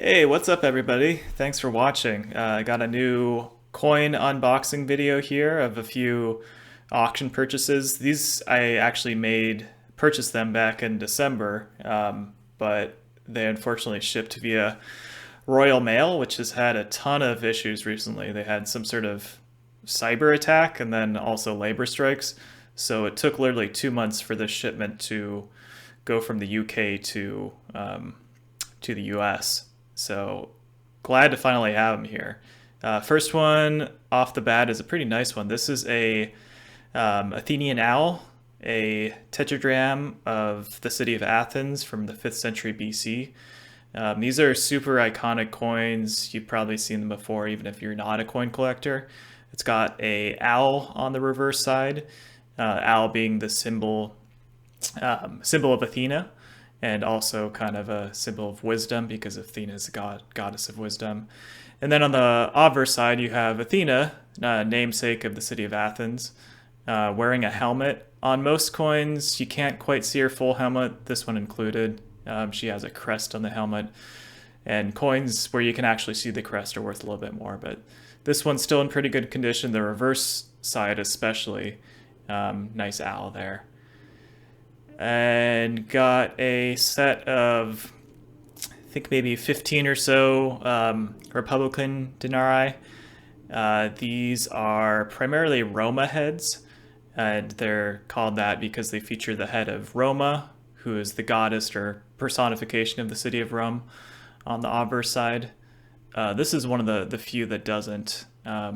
Hey, what's up, everybody? Thanks for watching. I got a new coin unboxing video here of a few auction purchases. These I actually purchased them back in December, but they unfortunately shipped via Royal Mail, which has had a ton of issues recently. They had some sort of cyber attack and then also labor strikes. So it took literally 2 months for this shipment to go from the UK to the US. So glad to finally have them here. First one off the bat is a pretty nice one. This is a Athenian Owl, a tetradrachm of the city of Athens from the 5th century BC. These are super iconic coins. You've probably seen them before, even if you're not a coin collector. It's got a owl on the reverse side, owl being the symbol of Athena, and also kind of a symbol of wisdom because Athena is a goddess of wisdom. And then on the obverse side, you have Athena, namesake of the city of Athens, wearing a helmet. On most coins, you can't quite see her full helmet, this one included. She has a crest on the helmet, and coins where you can actually see the crest are worth a little bit more, but this one's still in pretty good condition, the reverse side especially. Nice owl there. And got a set of, I think maybe 15 or so Republican denarii. These are primarily Roma heads, and they're called that because they feature the head of Roma, who is the goddess or personification of the city of Rome, on the obverse side. This is one of the few that doesn't. I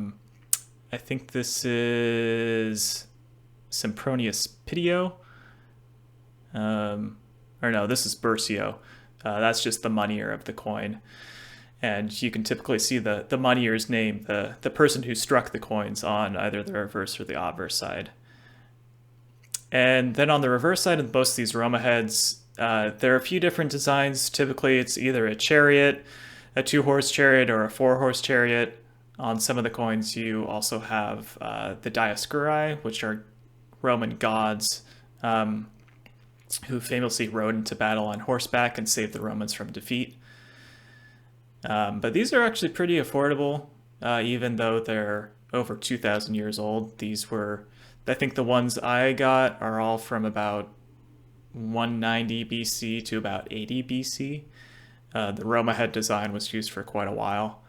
think this is Sempronius Pidio. Or no, this is Bursio. That's just the moneyer of the coin. And you can typically see the moneyer's name, the person who struck the coins, on either the reverse or the obverse side. And then on the reverse side of most of these Roma heads, there are a few different designs. Typically it's either a chariot, a 2-horse chariot, or a 4-horse chariot. On some of the coins you also have the Dioscuri, which are Roman gods, who famously rode into battle on horseback and saved the Romans from defeat. But these are actually pretty affordable, even though they're over 2,000 years old. These were, I think the ones I got are all from about 190 BC to about 80 BC. The Roma head design was used for quite a while.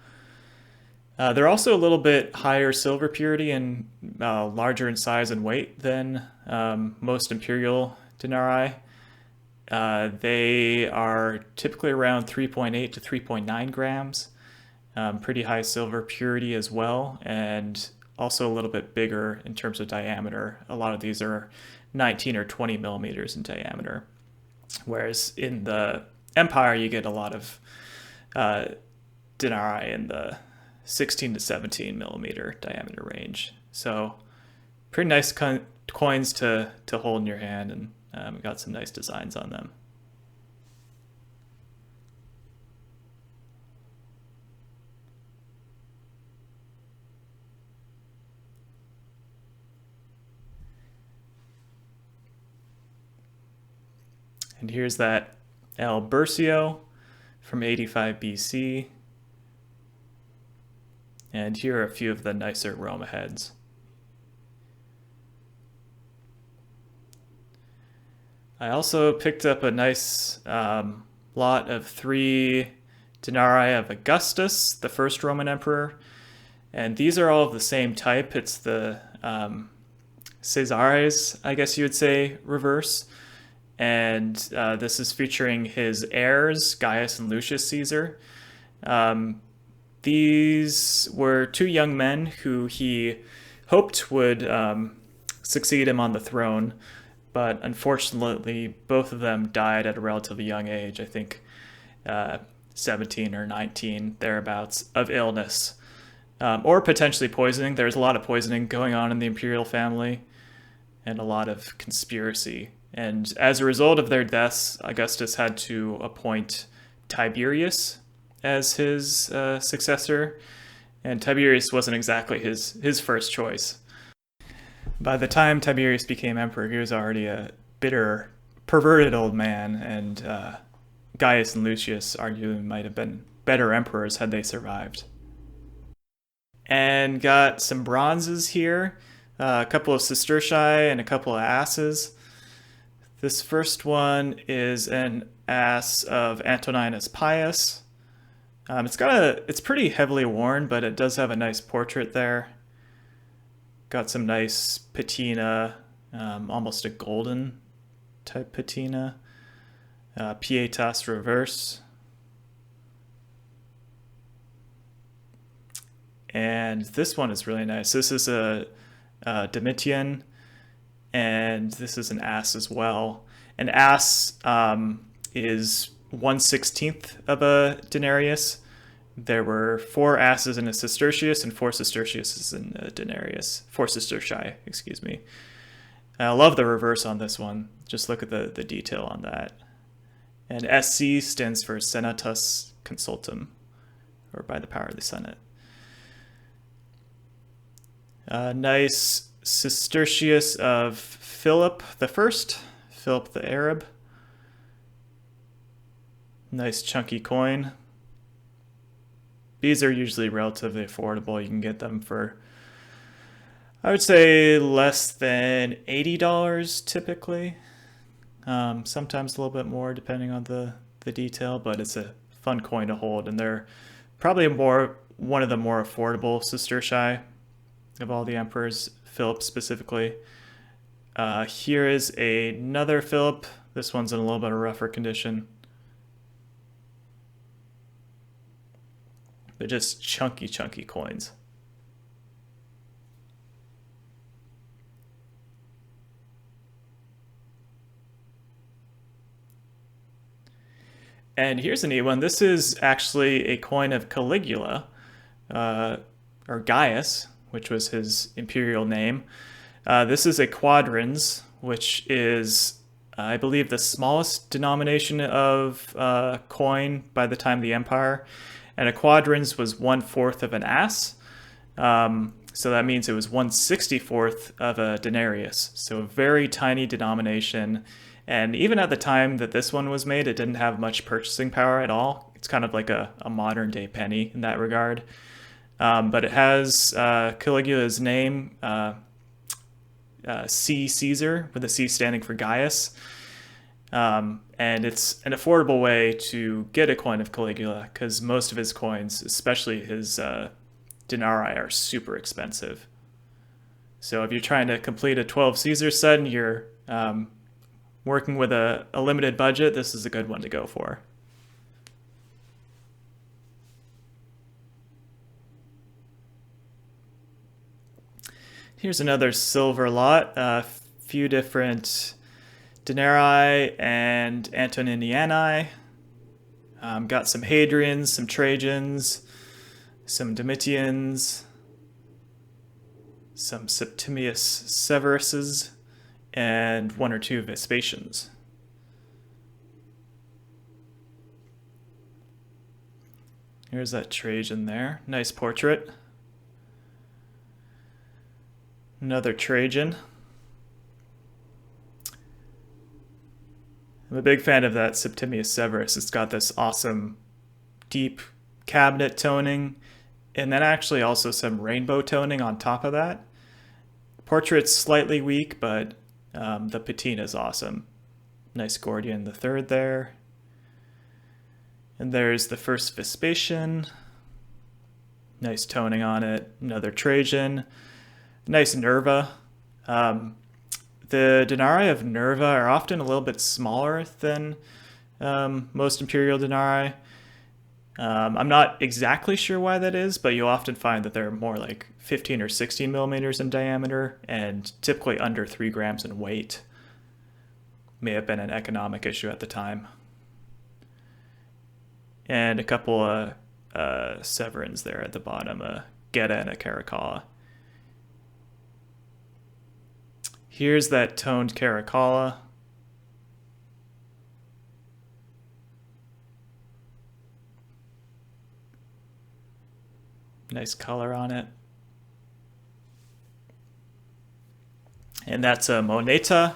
They're also a little bit higher silver purity and larger in size and weight than most imperial denarii. They are typically around 3.8 to 3.9 grams, pretty high silver purity as well, and also a little bit bigger in terms of diameter. A lot of these are 19 or 20 millimeters in diameter, whereas in the Empire you get a lot of denarii in the 16 to 17 millimeter diameter range. So pretty nice coins to hold in your hand, and got some nice designs on them. And here's that El Bursio from 85 BC. And here are a few of the nicer Roma heads. I also picked up a nice lot of 3 denarii of Augustus, the first Roman emperor. And these are all of the same type. It's the Caesares, I guess you would say, reverse. And this is featuring his heirs, Gaius and Lucius Caesar. These were 2 young men who he hoped would succeed him on the throne, but unfortunately both of them died at a relatively young age, I think 17 or 19, thereabouts, of illness, or potentially poisoning. There's a lot of poisoning going on in the imperial family and a lot of conspiracy. And as a result of their deaths, Augustus had to appoint Tiberius as his successor, and Tiberius wasn't exactly his first choice. By the time Tiberius became emperor, he was already a bitter, perverted old man, and Gaius and Lucius arguably might have been better emperors had they survived. And got some bronzes here, a couple of sestertii and a couple of asses. This first one is an ass of Antoninus Pius. It's pretty heavily worn, but it does have a nice portrait there. Got some nice patina, almost a golden type patina. Pietas reverse. And this one is really nice. This is a Domitian, and this is an ass as well. An ass is 1/16 of a denarius. There were 4 asses in a sestertius and 4 sestertiuses in a denarius. 4 sestertii, excuse me. I love the reverse on this one. Just look at the detail on that. And SC stands for Senatus Consultum, or by the power of the Senate. Nice sestertius of Philip the First, Philip the Arab. Nice chunky coin. These are usually relatively affordable. You can get them for, I would say, less than $80 typically. Sometimes a little bit more depending on the detail, but it's a fun coin to hold, and they're probably one of the more affordable sestertii of all the emperors, Philip specifically. Here is another Philip. This one's in a little bit of rougher condition. But just chunky coins. And here's a neat one. This is actually a coin of Caligula, or Gaius, which was his imperial name. This is a quadrans, which is, I believe, the smallest denomination of coin by the time of the empire. And a quadrans was 1/4 of an ass. So that means it was 1/64 of a denarius. So a very tiny denomination. And even at the time that this one was made, it didn't have much purchasing power at all. It's kind of like a modern day penny in that regard. But it has Caligula's name, C. Caesar, with a C standing for Gaius. And it's an affordable way to get a coin of Caligula, because most of his coins, especially his denarii, are super expensive. So if you're trying to complete a 12 Caesar set and you're working with a limited budget, this is a good one to go for. Here's another silver lot, a few different denarii and Antoniniani. Got some Hadrians, some Trajans, some Domitians, some Septimius Severuses, and 1 or 2 Vespasians. Here's that Trajan there. Nice portrait. Another Trajan. I'm a big fan of that Septimius Severus. It's got this awesome deep cabinet toning, and then actually also some rainbow toning on top of that. Portrait's slightly weak, but the patina is awesome. Nice Gordian the Third there. And there's the first Vespasian. Nice toning on it. Another Trajan. Nice Nerva. The denarii of Nerva are often a little bit smaller than most imperial denarii. I'm not exactly sure why that is, but you'll often find that they're more like 15 or 16 millimeters in diameter and typically under 3 grams in weight. May have been an economic issue at the time. And a couple of Severins there at the bottom, a Geta and a Caracalla. Here's that toned Caracalla. Nice color on it. And that's a Moneta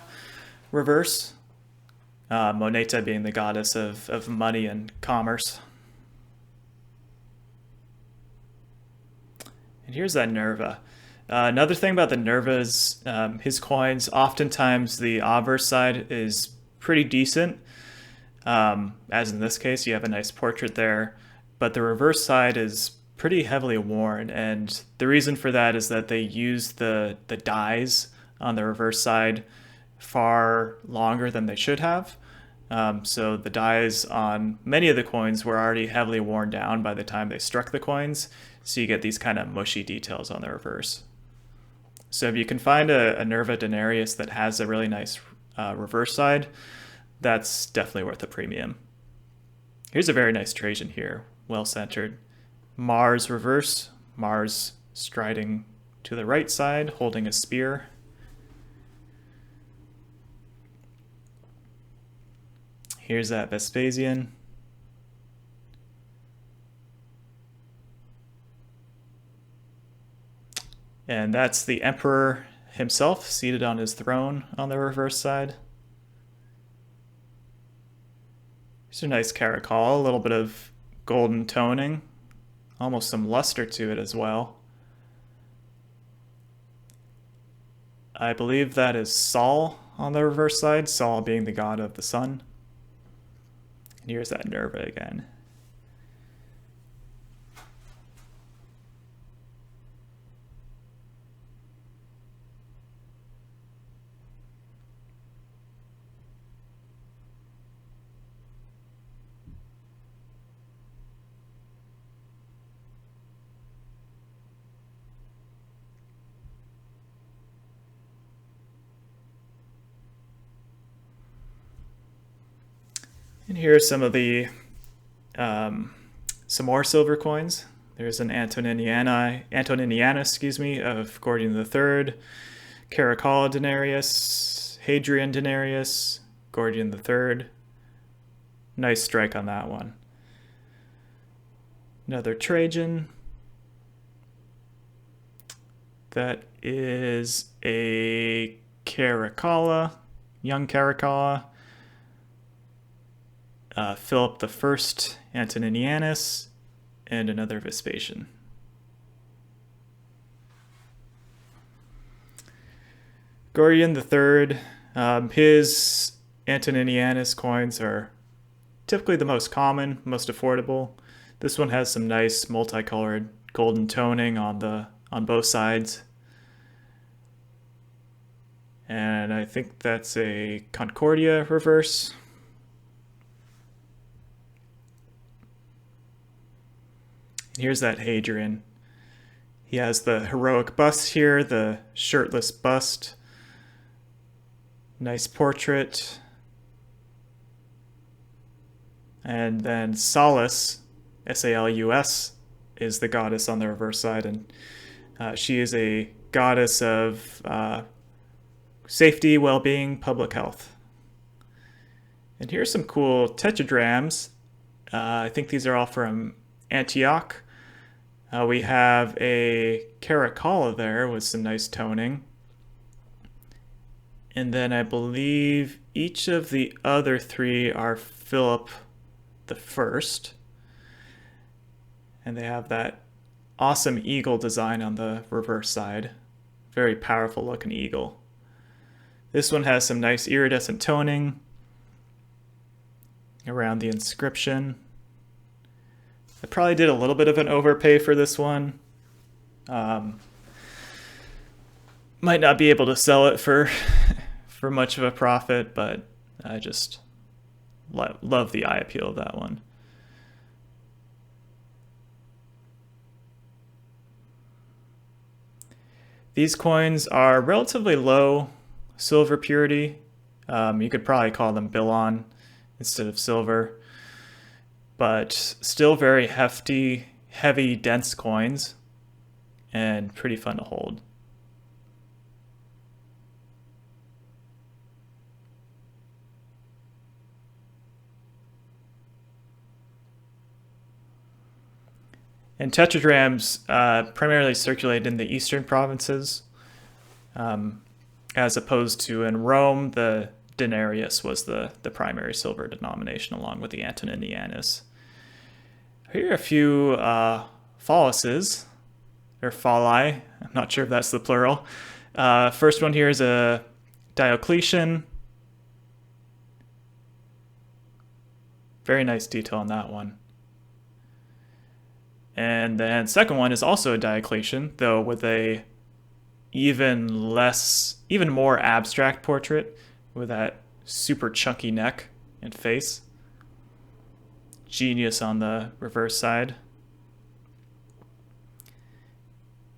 reverse. Moneta being the goddess of money and commerce. And here's that Nerva. Another thing about the Nerva is his coins, oftentimes the obverse side is pretty decent. As in this case, you have a nice portrait there, but the reverse side is pretty heavily worn, and the reason for that is that they use the dies on the reverse side far longer than they should have. So the dies on many of the coins were already heavily worn down by the time they struck the coins, so you get these kind of mushy details on the reverse. So if you can find a Nerva denarius that has a really nice reverse side, that's definitely worth a premium. Here's a very nice Trajan here, well centered. Mars reverse, Mars striding to the right side, holding a spear. Here's that Vespasian. And that's the Emperor himself, seated on his throne on the reverse side. Here's a nice caracol, a little bit of golden toning, almost some luster to it as well. I believe that is Sol on the reverse side, Sol being the god of the sun. And here's that Nerva again. And here are some of the some more silver coins. There's an Antoniniana, of Gordian III, Caracalla denarius, Hadrian denarius, Gordian III. Nice strike on that one. Another Trajan. That is a Caracalla, young Caracalla. Philip I Antoninianus, and another Vespasian. Gordian III, his Antoninianus coins are typically the most common, most affordable. This one has some nice multicolored golden toning on both sides. And I think that's a Concordia reverse. Here's that Hadrian. He has the heroic bust here, the shirtless bust. Nice portrait. And then Salus, S-A-L-U-S, is the goddess on the reverse side, and she is a goddess of safety, well-being, public health. And here's some cool tetradrachms. I think these are all from Antioch. We have a Caracalla there with some nice toning. And then I believe each of the other three are Philip the First. And they have that awesome eagle design on the reverse side. Very powerful looking eagle. This one has some nice iridescent toning around the inscription. I probably did a little bit of an overpay for this one. Might not be able to sell it for for much of a profit, but I just love the eye appeal of that one. These coins are relatively low silver purity. You could probably call them Bilon instead of silver, but still very hefty, heavy, dense coins, and pretty fun to hold. And tetradrachms primarily circulate in the eastern provinces, as opposed to in Rome, the denarius was the primary silver denomination, along with the antoninianus. Here are a few phalluses, or phalli. I'm not sure if that's the plural. First one here is a Diocletian. Very nice detail on that one. And then second one is also a Diocletian, though with a even more abstract portrait with that super chunky neck and face. Genius on the reverse side.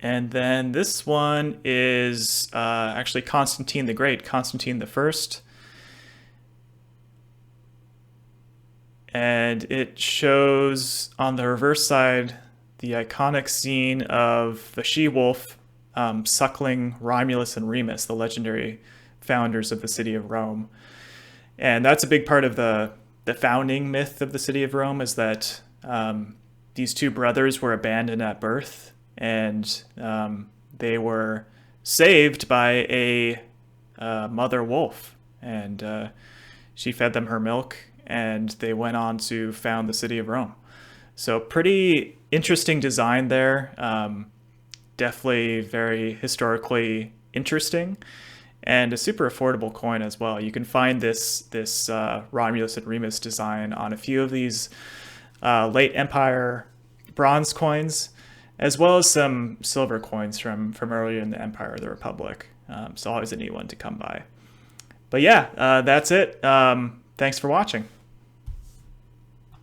And then this one is actually Constantine the Great, Constantine the First. And it shows on the reverse side the iconic scene of the she-wolf suckling Romulus and Remus, the legendary founders of the city of Rome. And that's a big part of the founding myth of the city of Rome, is that these two brothers were abandoned at birth, and they were saved by a mother wolf, and she fed them her milk, and they went on to found the city of Rome. So pretty interesting design there. Definitely very historically interesting, and a super affordable coin as well. You can find this Romulus and Remus design on a few of these late Empire bronze coins, as well as some silver coins from earlier in the Empire of the Republic. So always a neat one to come by. But yeah, that's it. Thanks for watching.